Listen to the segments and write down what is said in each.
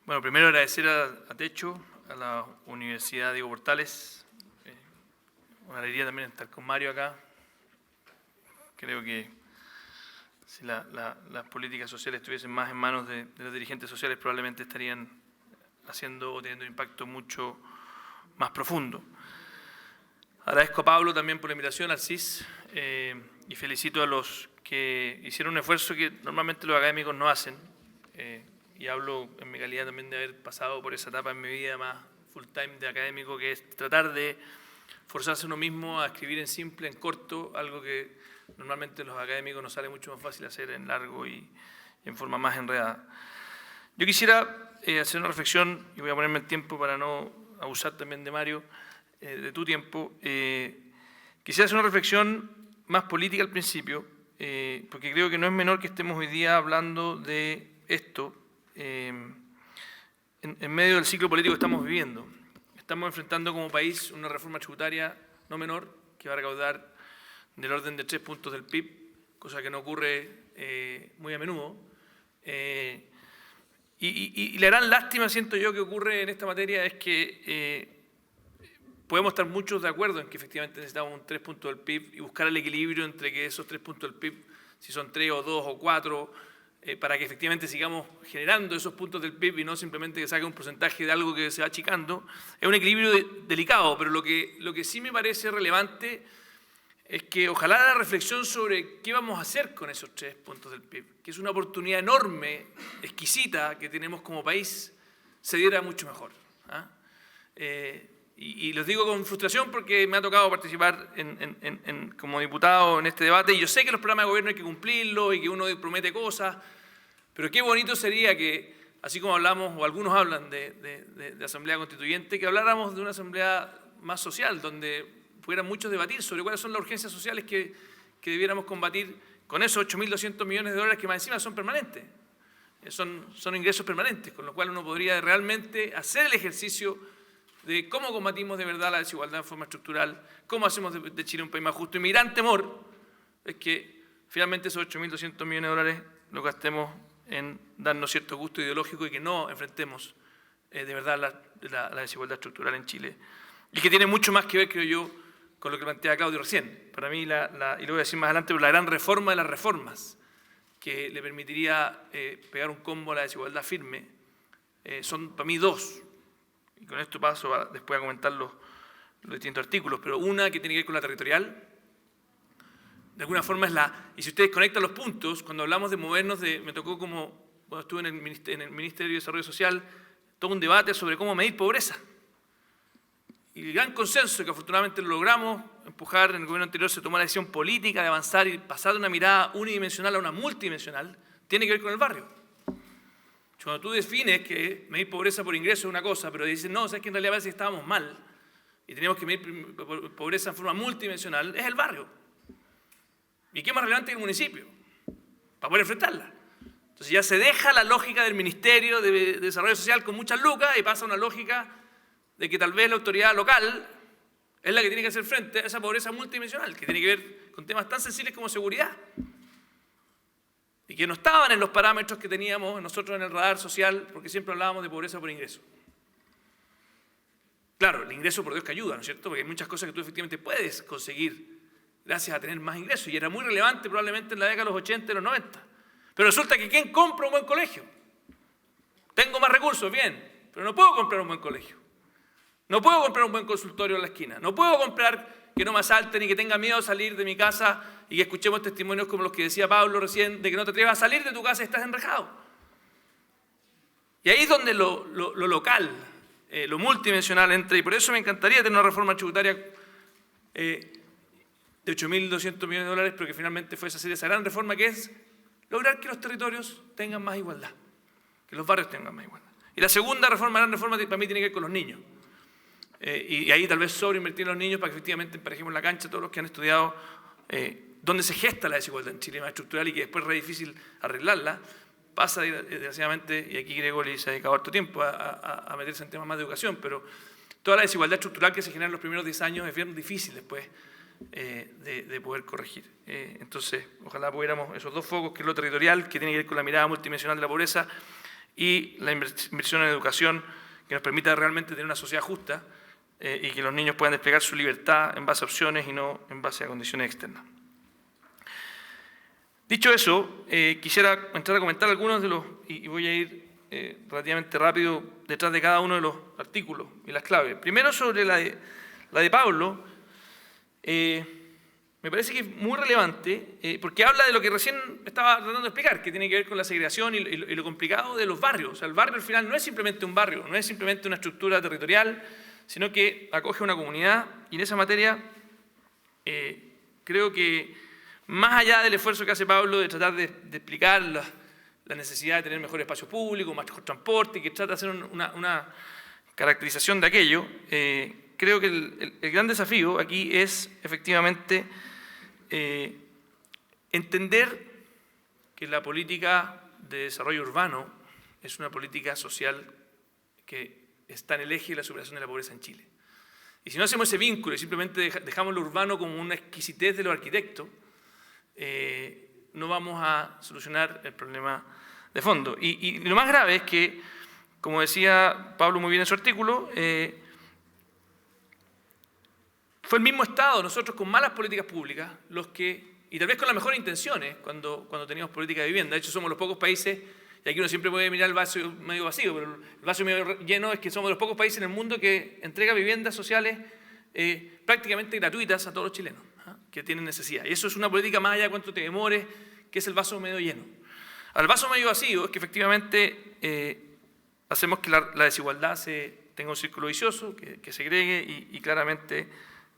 Bueno, primero agradecer a Techo, a la Universidad Diego Portales. Una alegría también estar con Mario acá. Creo que si las políticas sociales estuviesen más en manos de los dirigentes sociales, probablemente estarían haciendo o teniendo un impacto mucho más profundo. Agradezco a Pablo también por la invitación, al CIS, y felicito a los que hicieron un esfuerzo que normalmente los académicos no hacen. Y hablo en mi calidad también de haber pasado por esa etapa en mi vida más full time de académico, que es tratar de forzarse uno mismo a escribir en simple, en corto, algo que normalmente los académicos nos sale mucho más fácil hacer en largo y en forma más enredada. Yo quisiera hacer una reflexión, y voy a ponerme el tiempo para no abusar también de Mario, de tu tiempo. Quisiera hacer una reflexión más política al principio, porque creo que no es menor que estemos hoy día hablando de esto en medio del ciclo político que estamos viviendo. Estamos enfrentando como país una reforma tributaria no menor que va a recaudar del orden de 3 puntos del PIB, cosa que no ocurre muy a menudo. Y la gran lástima, siento yo, que ocurre en esta materia es que podemos estar muchos de acuerdo en que efectivamente necesitamos un 3 puntos del PIB y buscar el equilibrio entre que esos 3 puntos del PIB, si son 3 o 2 o 4, para que efectivamente sigamos generando esos puntos del PIB y no simplemente que saque un porcentaje de algo que se va achicando. Es un equilibrio delicado, pero lo que sí me parece relevante es que ojalá la reflexión sobre qué vamos a hacer con esos 3 puntos del PIB, que es una oportunidad enorme, exquisita, que tenemos como país, se diera mucho mejor. Y los digo con frustración porque me ha tocado participar como diputado en este debate, y yo sé que los programas de gobierno hay que cumplirlos y que uno promete cosas, pero qué bonito sería que, así como hablamos, o algunos hablan de asamblea constituyente, que habláramos de una asamblea más social, donde pudieran muchos debatir sobre cuáles son las urgencias sociales que debiéramos combatir con esos 8.200 millones de dólares que más encima son permanentes. Son ingresos permanentes, con lo cual uno podría realmente hacer el ejercicio de cómo combatimos de verdad la desigualdad en forma estructural, cómo hacemos de Chile un país más justo. Y mi gran temor es que finalmente esos 8.200 millones de dólares los gastemos en darnos cierto gusto ideológico y que no enfrentemos de verdad la desigualdad estructural en Chile. Y que tiene mucho más que ver, creo yo, con lo que plantea Claudio recién. Para mí, y lo voy a decir más adelante, pero la gran reforma de las reformas que le permitiría pegar un combo a la desigualdad firme, son para mí dos. Y con esto paso después a comentar los distintos artículos, pero una que tiene que ver con la territorial, de alguna forma es y si ustedes conectan los puntos, cuando hablamos de movernos, me tocó cuando estuve en el Ministerio de Desarrollo Social, todo un debate sobre cómo medir pobreza. Y el gran consenso que afortunadamente lo logramos empujar en el gobierno anterior, se tomó la decisión política de avanzar y pasar de una mirada unidimensional a una multidimensional, tiene que ver con el barrio. Cuando tú defines que medir pobreza por ingreso es una cosa, pero dices, no, sabes que en realidad parece que estábamos mal y teníamos que medir pobreza en forma multidimensional, es el barrio. ¿Y qué más relevante que el municipio? Para poder enfrentarla. Entonces ya se deja la lógica del Ministerio de Desarrollo Social con muchas lucas y pasa a una lógica de que tal vez la autoridad local es la que tiene que hacer frente a esa pobreza multidimensional, que tiene que ver con temas tan sensibles como seguridad. Y que no estaban en los parámetros que teníamos nosotros en el radar social, porque siempre hablábamos de pobreza por ingreso. Claro, el ingreso por Dios que ayuda, ¿no es cierto? Porque hay muchas cosas que tú efectivamente puedes conseguir gracias a tener más ingresos, y era muy relevante probablemente en la década de los 80 y los 90. Pero resulta que ¿quién compra un buen colegio? Tengo más recursos, bien, pero no puedo comprar un buen colegio. No puedo comprar un buen consultorio en la esquina. No puedo comprar que no me asalten y que tenga miedo de salir de mi casa y que escuchemos testimonios como los que decía Pablo recién, de que no te atrevas a salir de tu casa y estás enrejado. Y ahí es donde lo local, lo multidimensional entra, y por eso me encantaría tener una reforma tributaria de 8.200 millones de dólares, pero que finalmente fuese hacer esa gran reforma, que es lograr que los territorios tengan más igualdad, que los barrios tengan más igualdad. Y la segunda reforma, la gran reforma, para mí tiene que ver con los niños. Y ahí tal vez sobreinvertir en los niños para que efectivamente emparejemos la cancha todos los que han estudiado dónde se gesta la desigualdad en Chile más estructural y que después es re difícil arreglarla. Pasa desgraciadamente, y aquí Gregory se ha dedicado harto tiempo a meterse en temas más de educación, pero toda la desigualdad estructural que se genera en los primeros 10 años es bien difícil después de poder corregir. Entonces, ojalá pudiéramos esos dos focos, que es lo territorial, que tiene que ver con la mirada multidimensional de la pobreza, y la inversión en educación que nos permita realmente tener una sociedad justa y que los niños puedan desplegar su libertad en base a opciones y no en base a condiciones externas. Dicho eso, quisiera entrar a comentar algunos de los, y voy a ir relativamente rápido detrás de cada uno de los artículos y las claves. Primero sobre la de Pablo, me parece que es muy relevante porque habla de lo que recién estaba tratando de explicar, que tiene que ver con la segregación y lo complicado de los barrios. O sea, el barrio al final no es simplemente un barrio, no es simplemente una estructura territorial, sino que acoge una comunidad, y en esa materia creo que más allá del esfuerzo que hace Pablo de tratar de explicar la necesidad de tener mejor espacio público, mejor transporte, y que trata de hacer una caracterización de aquello, creo que el gran desafío aquí es efectivamente entender que la política de desarrollo urbano es una política social que está en el eje de la superación de la pobreza en Chile. Y si no hacemos ese vínculo y simplemente dejamos lo urbano como una exquisitez de los arquitectos, no vamos a solucionar el problema de fondo. Y lo más grave es que, como decía Pablo muy bien en su artículo, fue el mismo Estado, nosotros con malas políticas públicas, los que, y tal vez con las mejores intenciones, cuando teníamos política de vivienda. De hecho, somos los pocos países, y aquí uno siempre puede mirar el vaso medio vacío, pero el vaso medio lleno es que somos de los pocos países en el mundo que entrega viviendas sociales prácticamente gratuitas a todos los chilenos que tienen necesidad. Y eso es una política más allá de cuánto te demores, que es el vaso medio lleno. Al vaso medio vacío es que efectivamente hacemos que la desigualdad tenga un círculo vicioso, que segregue y claramente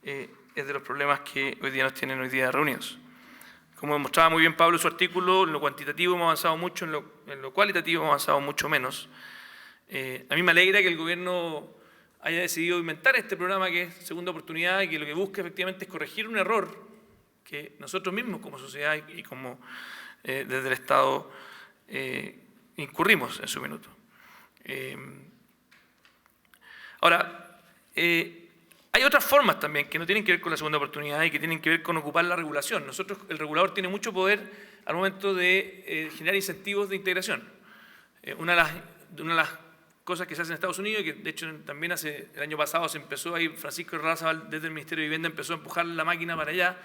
es de los problemas que hoy día nos tienen hoy día reunidos. Como mostraba muy bien Pablo en su artículo, en lo cuantitativo hemos avanzado mucho, en lo cualitativo hemos avanzado mucho menos. A mí me alegra que el gobierno haya decidido inventar este programa que es Segunda Oportunidad y que lo que busca efectivamente es corregir un error que nosotros mismos como sociedad y como desde el Estado incurrimos en su minuto. Ahora, hay otras formas también que no tienen que ver con la segunda oportunidad y que tienen que ver con ocupar la regulación. El regulador tiene mucho poder al momento de generar incentivos de integración. Una de las cosas que se hacen en Estados Unidos, y que de hecho también el año pasado se empezó ahí, Francisco Razabal desde el Ministerio de Vivienda empezó a empujar la máquina para allá,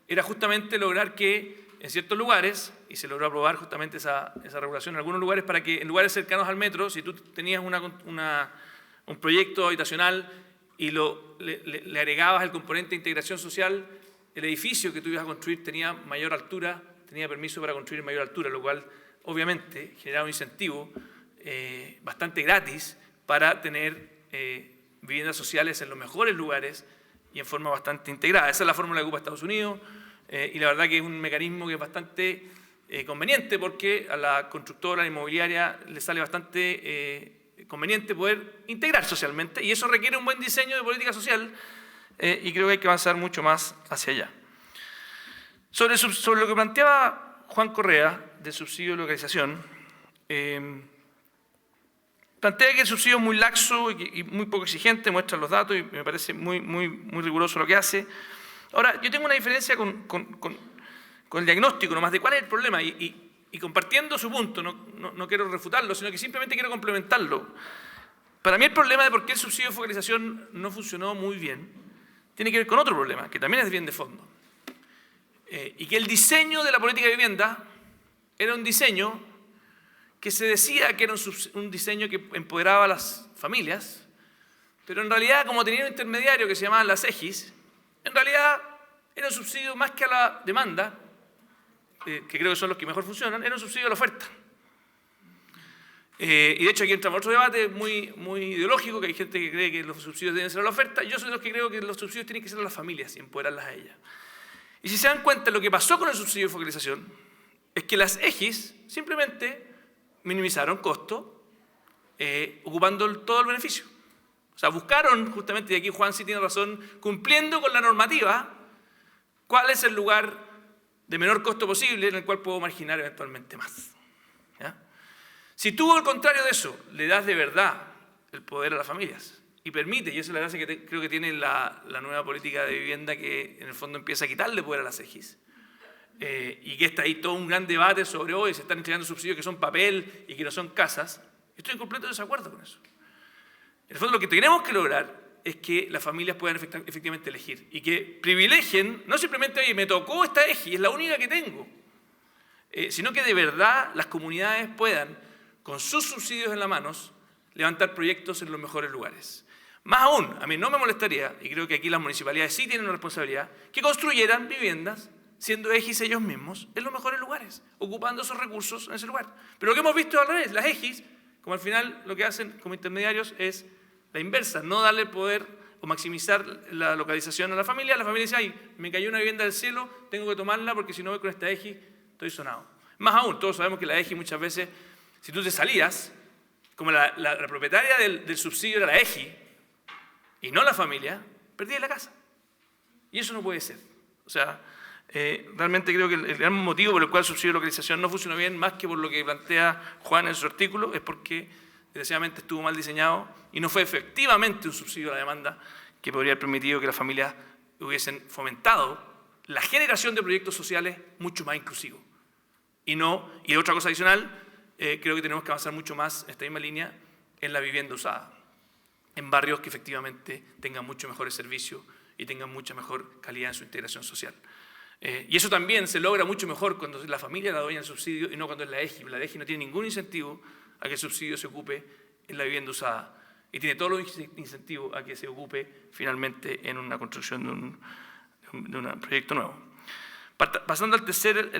era justamente lograr que en ciertos lugares, y se logró aprobar justamente esa regulación en algunos lugares, para que en lugares cercanos al metro, si tú tenías un proyecto habitacional y le agregabas el componente de integración social, el edificio que tú ibas a construir tenía mayor altura, tenía permiso para construir en mayor altura, lo cual obviamente generaba un incentivo bastante gratis para tener viviendas sociales en los mejores lugares y en forma bastante integrada. Esa es la fórmula que ocupa Estados Unidos y la verdad que es un mecanismo que es bastante conveniente porque a la constructora, a la inmobiliaria, le sale bastante conveniente poder integrar socialmente y eso requiere un buen diseño de política social y creo que hay que avanzar mucho más hacia allá. Sobre lo que planteaba Juan Correa del subsidio de localización, plantea que el subsidio es muy laxo y muy poco exigente, muestra los datos y me parece muy riguroso lo que hace. Ahora, yo tengo una diferencia con el diagnóstico nomás de cuál es el problema y compartiendo su punto, no quiero refutarlo, sino que simplemente quiero complementarlo. Para mí el problema de por qué el subsidio de focalización no funcionó muy bien tiene que ver con otro problema, que también es bien de fondo. Y que el diseño de la política de vivienda era un diseño que se decía que era un diseño que empoderaba a las familias, pero en realidad, como tenía un intermediario que se llamaba las EGIS, en realidad era un subsidio más que a la demanda, que creo que son los que mejor funcionan, era un subsidio a la oferta. Y de hecho aquí entramos otro debate muy ideológico, que hay gente que cree que los subsidios deben ser a la oferta, yo soy de los que creo que los subsidios tienen que ser a las familias y empoderarlas a ellas. Y si se dan cuenta, lo que pasó con el subsidio de focalización es que las EGIS simplemente minimizaron costos ocupando todo el beneficio. O sea, buscaron justamente, y aquí Juan sí tiene razón, cumpliendo con la normativa, cuál es el lugar de menor costo posible en el cual puedo marginar eventualmente más. ¿Ya? Si tú, al contrario de eso, le das de verdad el poder a las familias y permite, y esa es la gracia que creo que tiene la nueva política de vivienda que en el fondo empieza a quitarle poder a las EGIS, y que está ahí todo un gran debate sobre hoy, se están entregando subsidios que son papel y que no son casas. Estoy en completo desacuerdo con eso. En el fondo lo que tenemos que lograr es que las familias puedan efectivamente elegir y que privilegien, no simplemente, oye, me tocó esta EGI, es la única que tengo, sino que de verdad las comunidades puedan, con sus subsidios en las manos, levantar proyectos en los mejores lugares. Más aún, a mí no me molestaría, y creo que aquí las municipalidades sí tienen una responsabilidad, que construyeran viviendas siendo EGIs ellos mismos en los mejores lugares, ocupando esos recursos en ese lugar. Pero lo que hemos visto al revés, las EGIs, como al final lo que hacen como intermediarios es la inversa, no darle poder o maximizar la localización a la familia dice, ay, me cayó una vivienda del cielo, tengo que tomarla porque si no voy con esta EGI, estoy sonado. Más aún, todos sabemos que la EGI muchas veces, si tú te salías, como la propietaria del subsidio era la EGI y no la familia, perdías la casa. Y eso no puede ser. O sea, realmente creo que el gran motivo por el cual el subsidio de localización no funcionó bien, más que por lo que plantea Juan en su artículo, es porque desgraciadamente estuvo mal diseñado y no fue efectivamente un subsidio a la demanda que podría haber permitido que las familias hubiesen fomentado la generación de proyectos sociales mucho más inclusivos. Y otra cosa adicional, creo que tenemos que avanzar mucho más en esta misma línea en la vivienda usada, en barrios que efectivamente tengan mucho mejores servicios y tengan mucha mejor calidad en su integración social. Y eso también se logra mucho mejor cuando es la familia la dueña del subsidio y no cuando es la EGI. La EGI no tiene ningún incentivo a que el subsidio se ocupe en la vivienda usada y tiene todos los incentivos a que se ocupe finalmente en una construcción de un proyecto nuevo. Pasando al tercer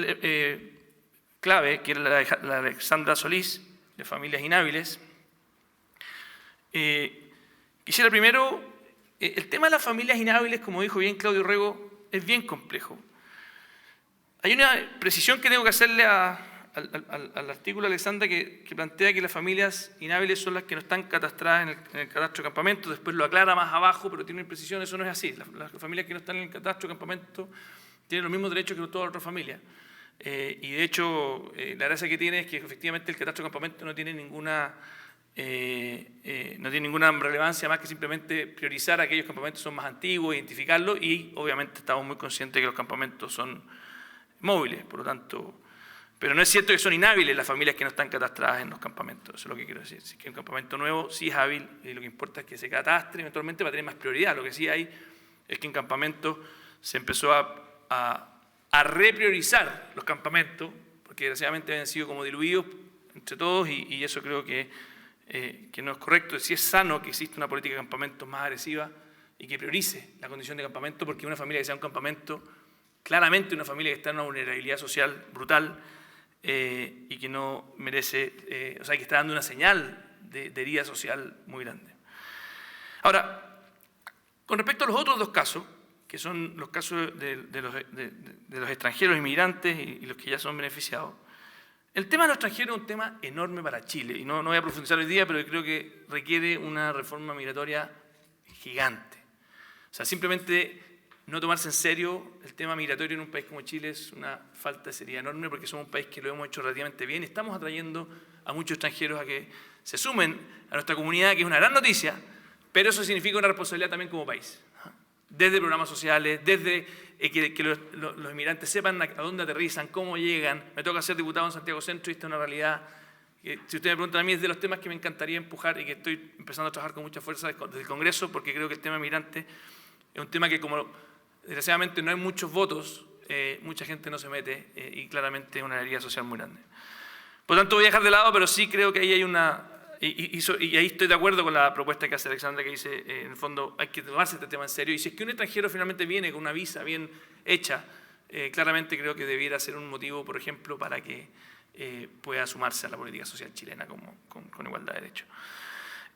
clave, que es la Alexandra Solís, de Familias Inhábiles, quisiera primero, el tema de las familias inhábiles, como dijo bien Claudio Rego, es bien complejo. Hay una precisión que tengo que hacerle al artículo de Alexandra que plantea que las familias inhábiles son las que no están catastradas en el catastro de campamento, después lo aclara más abajo, pero tiene una imprecisión, eso no es así. Las familias que no están en el catastro de campamento tienen los mismos derechos que todas las otras familias. Y de hecho, la gracia que tiene es que efectivamente el catastro de campamento no tiene ninguna relevancia más que simplemente priorizar aquellos campamentos que son más antiguos, identificarlos y obviamente estamos muy conscientes de que los campamentos son móviles, por lo tanto, pero no es cierto que son inhábiles las familias que no están catastradas en los campamentos, eso es lo que quiero decir. Si es que un campamento nuevo sí es hábil y lo que importa es que se catastre eventualmente para tener más prioridad. Lo que sí hay es que en campamentos se empezó a repriorizar los campamentos, porque desgraciadamente habían sido como diluidos entre todos y eso creo que no es correcto. Sí es sano que exista una política de campamentos más agresiva y que priorice la condición de campamento, porque una familia que sea un campamento, claramente una familia que está en una vulnerabilidad social brutal y que no merece, o sea, que está dando una señal de herida social muy grande. Ahora, con respecto a los otros dos casos, que son los casos de los extranjeros inmigrantes y los que ya son beneficiados, el tema de los extranjeros es un tema enorme para Chile, y no voy a profundizar hoy día, pero creo que requiere una reforma migratoria gigante. O sea, simplemente no tomarse en serio el tema migratorio en un país como Chile es una falta de seriedad enorme, porque somos un país que lo hemos hecho relativamente bien y estamos atrayendo a muchos extranjeros a que se sumen a nuestra comunidad, que es una gran noticia, pero eso significa una responsabilidad también como país. Desde programas sociales, desde que los inmigrantes sepan a dónde aterrizan, cómo llegan. Me toca ser diputado en Santiago Centro y esta es una realidad que, si ustedes me preguntan a mí, es de los temas que me encantaría empujar y que estoy empezando a trabajar con mucha fuerza desde el Congreso, porque creo que el tema migrante es un tema que, como desgraciadamente no hay muchos votos, mucha gente no se mete y claramente es una herida social muy grande. Por lo tanto, voy a dejar de lado, pero sí creo que ahí hay una... Y ahí estoy de acuerdo con la propuesta que hace Alexandra, que dice, en el fondo, hay que tomarse este tema en serio. Y si es que un extranjero finalmente viene con una visa bien hecha, claramente creo que debiera ser un motivo, por ejemplo, para que pueda sumarse a la política social chilena con igualdad de derechos.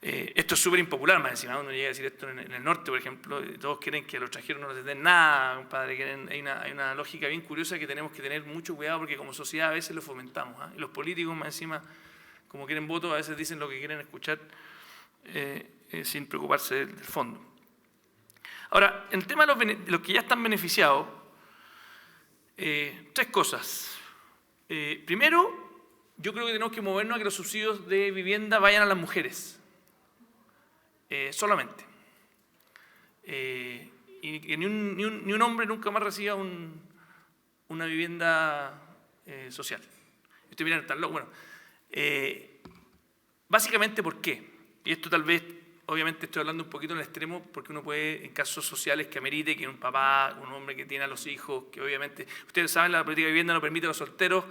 Esto es súper impopular, más encima. Uno llega a decir esto en el norte, por ejemplo, todos quieren que a los extranjeros no les den nada, compadre. Hay una lógica bien curiosa que tenemos que tener mucho cuidado, porque como sociedad a veces lo fomentamos. Y los políticos, más encima, como quieren votos, a veces dicen lo que quieren escuchar sin preocuparse del fondo. Ahora, en el tema de los que ya están beneficiados, tres cosas. Primero, yo creo que tenemos que movernos a que los subsidios de vivienda vayan a las mujeres, solamente. Y que ni un hombre nunca más reciba una vivienda social. Estoy mirando tan loco. Bueno, básicamente, ¿por qué? Y esto tal vez, obviamente estoy hablando un poquito en el extremo, porque uno puede, en casos sociales que amerite, que un papá, un hombre que tiene a los hijos, que obviamente, ustedes saben, la política de vivienda no permite a los solteros,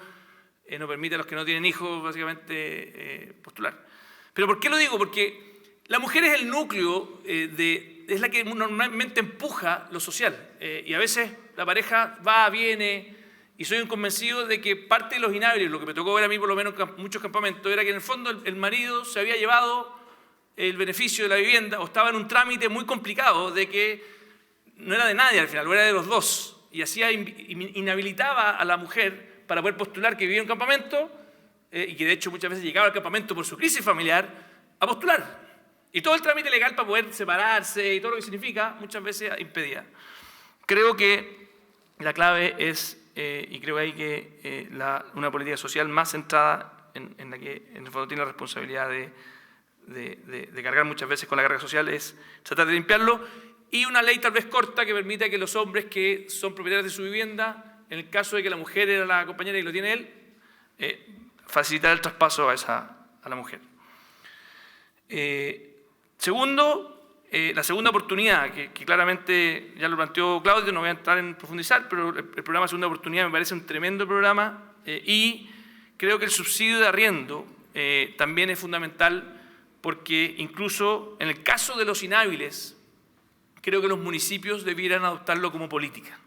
no permite a los que no tienen hijos, básicamente, postular. ¿Pero por qué lo digo? Porque la mujer es el núcleo, es la que normalmente empuja lo social. Y a veces la pareja va, viene, y soy un convencido de que parte de los inhábiles, lo que me tocó ver a mí por lo menos en muchos campamentos, era que en el fondo el marido se había llevado el beneficio de la vivienda o estaba en un trámite muy complicado de que no era de nadie al final, o era de los dos. Y así inhabilitaba a la mujer para poder postular que vivía en un campamento y que de hecho muchas veces llegaba al campamento por su crisis familiar a postular. Y todo el trámite legal para poder separarse y todo lo que significa muchas veces impedía. Creo que la clave es, y creo ahí que una política social más centrada en la que en el fondo tiene la responsabilidad de cargar muchas veces con la carga social es tratar de limpiarlo, y una ley tal vez corta que permita que los hombres que son propietarios de su vivienda, en el caso de que la mujer era la compañera y lo tiene él, facilitar el traspaso a la mujer. Segundo, la segunda oportunidad, que claramente ya lo planteó Claudio, no voy a entrar en profundizar, pero el programa Segunda Oportunidad me parece un tremendo programa y creo que el subsidio de arriendo también es fundamental, porque incluso en el caso de los inhábiles, creo que los municipios debieran adoptarlo como política.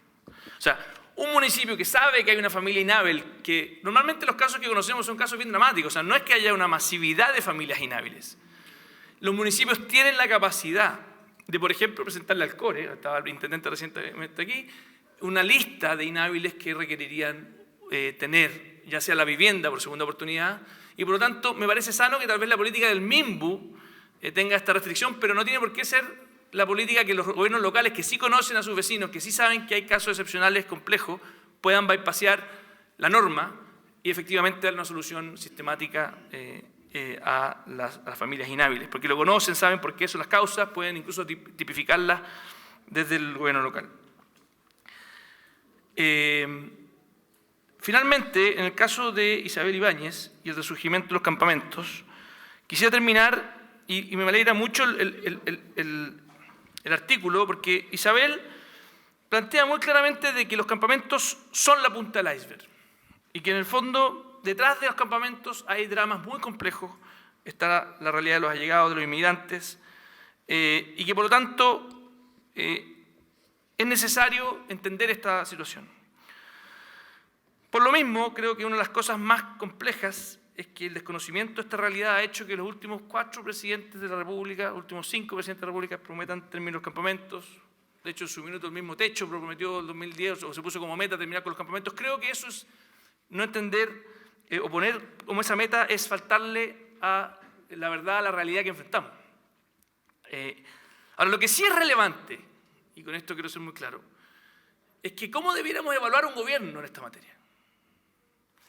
O sea, un municipio que sabe que hay una familia inhábil, que normalmente los casos que conocemos son casos bien dramáticos, o sea, no es que haya una masividad de familias inhábiles. Los municipios tienen la capacidad de, por ejemplo, presentarle al CORE, estaba el intendente recientemente aquí, una lista de inhábiles que requerirían tener, ya sea la vivienda por segunda oportunidad, y por lo tanto me parece sano que tal vez la política del MIMBU tenga esta restricción, pero no tiene por qué ser la política que los gobiernos locales, que sí conocen a sus vecinos, que sí saben que hay casos excepcionales complejos, puedan bypassear la norma y efectivamente dar una solución sistemática a las familias inhábiles, porque lo conocen, saben por qué son las causas, pueden incluso tipificarlas desde el gobierno local. Finalmente, en el caso de Isabel Ibáñez y el resurgimiento de los campamentos, quisiera terminar, y me alegra mucho el artículo, porque Isabel plantea muy claramente de que los campamentos son la punta del iceberg, y que en el fondo, detrás de los campamentos hay dramas muy complejos, está la realidad de los allegados, de los inmigrantes, y que por lo tanto es necesario entender esta situación. Por lo mismo, creo que una de las cosas más complejas es que el desconocimiento de esta realidad ha hecho que los últimos 4 presidentes de la República, los últimos 5 presidentes de la República prometan terminar los campamentos. De hecho, en su minuto el mismo Techo prometió en 2010 o se puso como meta terminar con los campamentos. Creo que eso es no entender o poner como esa meta es faltarle a la verdad, a la realidad que enfrentamos. Ahora, lo que sí es relevante, y con esto quiero ser muy claro, es que cómo debiéramos evaluar un gobierno en esta materia.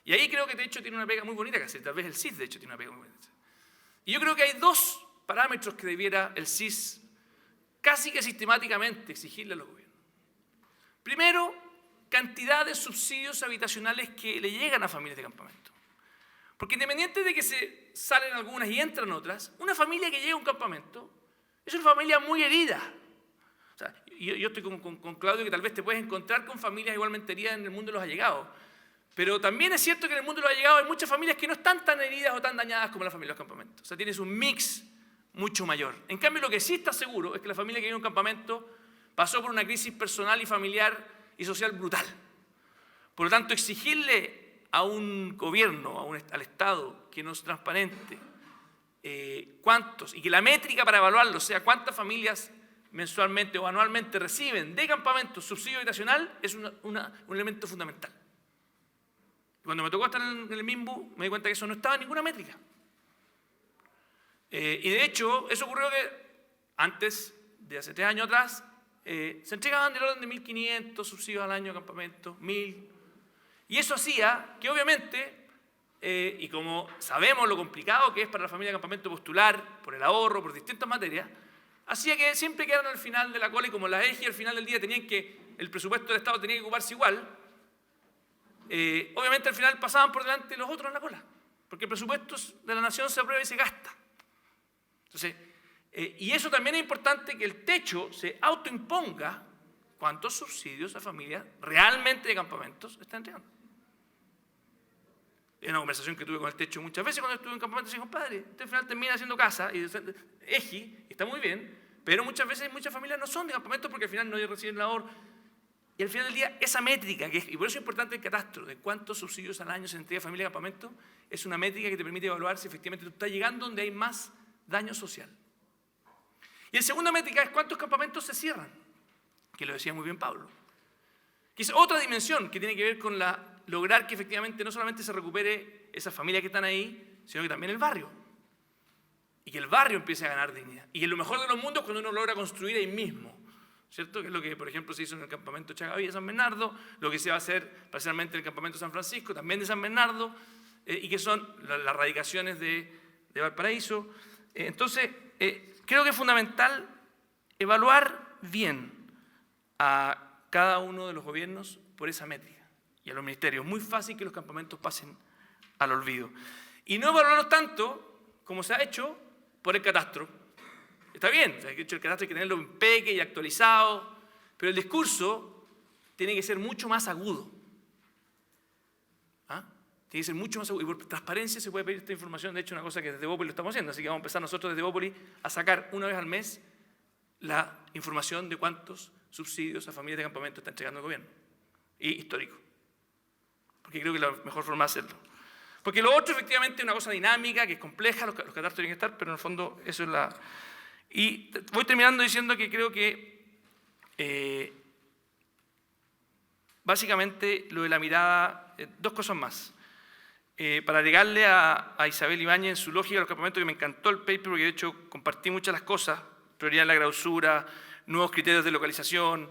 Y ahí creo que de hecho tiene una pega muy bonita que hacer, tal vez el CIS de hecho tiene una pega muy bonita que hacer. Y yo creo que hay 2 parámetros que debiera el CIS casi que sistemáticamente exigirle a los gobiernos. Primero, cantidad de subsidios habitacionales que le llegan a familias de campamento. Porque independiente de que se salen algunas y entran otras, una familia que llega a un campamento es una familia muy herida. O sea, yo estoy con Claudio que tal vez te puedes encontrar con familias igualmente heridas en el mundo de los allegados. Pero también es cierto que en el mundo de los allegados hay muchas familias que no están tan heridas o tan dañadas como la familia de los campamentos. O sea, tienes un mix mucho mayor. En cambio, lo que sí está seguro es que la familia que vive en un campamento pasó por una crisis personal y familiar y social brutal. Por lo tanto, exigirle a un gobierno, al Estado, que nos transparente cuántos, y que la métrica para evaluarlo sea cuántas familias mensualmente o anualmente reciben de campamentos subsidio habitacional, es un elemento fundamental. Cuando me tocó estar en el MIMBU, me di cuenta que eso no estaba en ninguna métrica. Y de hecho, eso ocurrió que antes, de hace 3 años atrás, se entregaban del orden de 1.500 subsidios al año a campamentos, 1.000. Y eso hacía que obviamente, y como sabemos lo complicado que es para la familia de campamento postular, por el ahorro, por distintas materias, hacía que siempre quedaran al final de la cola, y como las EGI al final del día tenían que, el presupuesto del Estado tenía que ocuparse igual, obviamente al final pasaban por delante los otros en la cola, porque el presupuesto de la nación se aprueba y se gasta. Entonces, y eso también es importante, que el techo se autoimponga cuántos subsidios a familias realmente de campamentos está entregando. Es una conversación que tuve con el techo muchas veces cuando estuve en campamento. Y dije, compadre, usted al final termina haciendo casa, y EGI, está muy bien, pero muchas veces muchas familias no son de campamentos porque al final no reciben la labor. Y al final del día, esa métrica, y por eso es importante el catastro, de cuántos subsidios al año se entrega a familia de campamento, es una métrica que te permite evaluar si efectivamente tú estás llegando donde hay más daño social. Y la segunda métrica es cuántos campamentos se cierran, que lo decía muy bien Pablo, que es otra dimensión que tiene que ver con lograr que efectivamente no solamente se recupere esas familias que están ahí, sino que también el barrio. Y que el barrio empiece a ganar dignidad. Y en lo mejor de los mundos, cuando uno logra construir ahí mismo, ¿cierto? Que es lo que, por ejemplo, se hizo en el campamento Chagaví de San Bernardo, lo que se va a hacer parcialmente en el campamento San Francisco, también de San Bernardo, y que son las radicaciones de Valparaíso. Entonces, creo que es fundamental evaluar bien a cada uno de los gobiernos por esa métrica y a los ministerios. Es muy fácil que los campamentos pasen al olvido. Y no evaluarlos tanto como se ha hecho por el catastro. Está bien, el catastro hay que tenerlo en peque y actualizado, pero el discurso tiene que ser mucho más agudo. ¿Ah? Tiene que ser mucho más agudo. Y por transparencia se puede pedir esta información. De hecho, una cosa que desde Bópoli lo estamos haciendo. Así que vamos a empezar nosotros desde Bópoli a sacar una vez al mes la información de cuántos subsidios a familias de campamento está entregando el gobierno. Y histórico. Porque creo que es la mejor forma de hacerlo. Porque lo otro efectivamente es una cosa dinámica, que es compleja, los catastros tienen que estar, pero en el fondo eso es la... Y voy terminando diciendo que creo que básicamente lo de la mirada, dos cosas más. Para agregarle a Isabel Ibáñez en su lógica de los campamentos, que me encantó el paper, porque de hecho compartí muchas de las cosas, prioridad en la clausura, nuevos criterios de localización,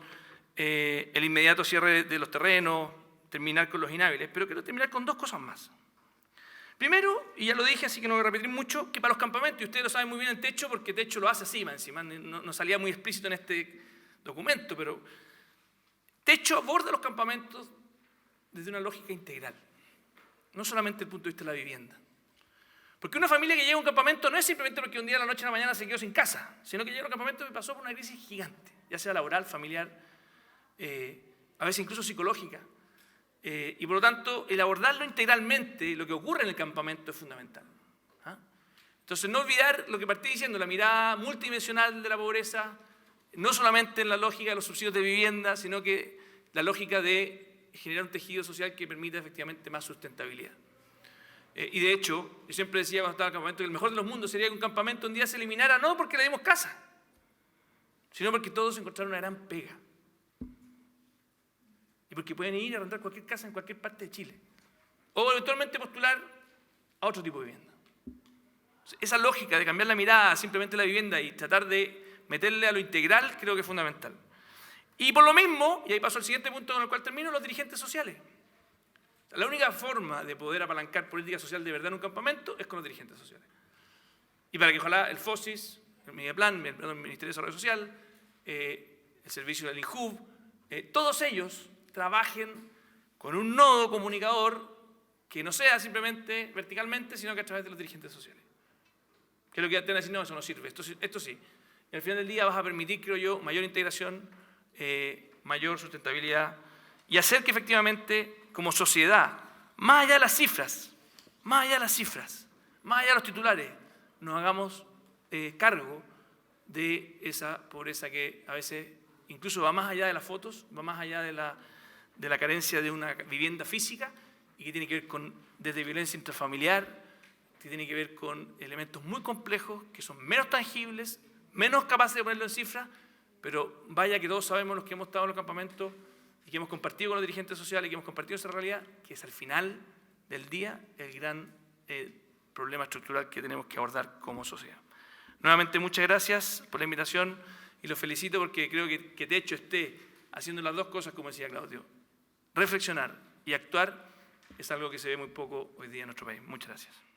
el inmediato cierre de los terrenos, terminar con los inhábiles, pero quiero terminar con dos cosas más. Primero, y ya lo dije, así que no voy a repetir mucho, que para los campamentos, y ustedes lo saben muy bien en Techo, porque Techo lo hace así, encima no salía muy explícito en este documento, pero Techo aborda los campamentos desde una lógica integral, no solamente desde el punto de vista de la vivienda. Porque una familia que llega a un campamento no es simplemente porque un día de la noche a la mañana se quedó sin casa, sino que llega a un campamento y pasó por una crisis gigante, ya sea laboral, familiar, a veces incluso psicológica. Y por lo tanto, el abordarlo integralmente, lo que ocurre en el campamento, es fundamental. ¿Ah? Entonces, no olvidar lo que partí diciendo, la mirada multidimensional de la pobreza, no solamente en la lógica de los subsidios de vivienda, sino que la lógica de generar un tejido social que permita efectivamente más sustentabilidad. Y de hecho, yo siempre decía cuando estaba en el campamento que el mejor de los mundos sería que un campamento un día se eliminara, no porque le dimos casa, sino porque todos encontraron una gran pega. Y porque pueden ir a arrendar cualquier casa en cualquier parte de Chile. O eventualmente postular a otro tipo de vivienda. Esa lógica de cambiar la mirada simplemente a la vivienda y tratar de meterle a lo integral creo que es fundamental. Y por lo mismo, y ahí paso al siguiente punto con el cual termino, los dirigentes sociales. La única forma de poder apalancar política social de verdad en un campamento es con los dirigentes sociales. Y para que ojalá el FOSIS, el Mideplan, el Ministerio de Desarrollo Social, el servicio del INJUV, todos ellos trabajen con un nodo comunicador que no sea simplemente verticalmente, sino que a través de los dirigentes sociales. Que es lo que te van a decir, no, eso no sirve, esto sí. Y al final del día vas a permitir, creo yo, mayor integración, mayor sustentabilidad y hacer que efectivamente, como sociedad, más allá de las cifras, más allá de los titulares, nos hagamos cargo de esa pobreza que a veces incluso va más allá de las fotos, va más allá de la carencia de una vivienda física y que tiene que ver con desde violencia intrafamiliar, que tiene que ver con elementos muy complejos que son menos tangibles, menos capaces de ponerlo en cifras, pero vaya que todos sabemos los que hemos estado en los campamentos y que hemos compartido con los dirigentes sociales y que hemos compartido esa realidad, que es al final del día el gran problema estructural que tenemos que abordar como sociedad. Nuevamente, muchas gracias por la invitación y los felicito porque creo que Techo esté haciendo las dos cosas, como decía Claudio. Reflexionar y actuar es algo que se ve muy poco hoy día en nuestro país. Muchas gracias.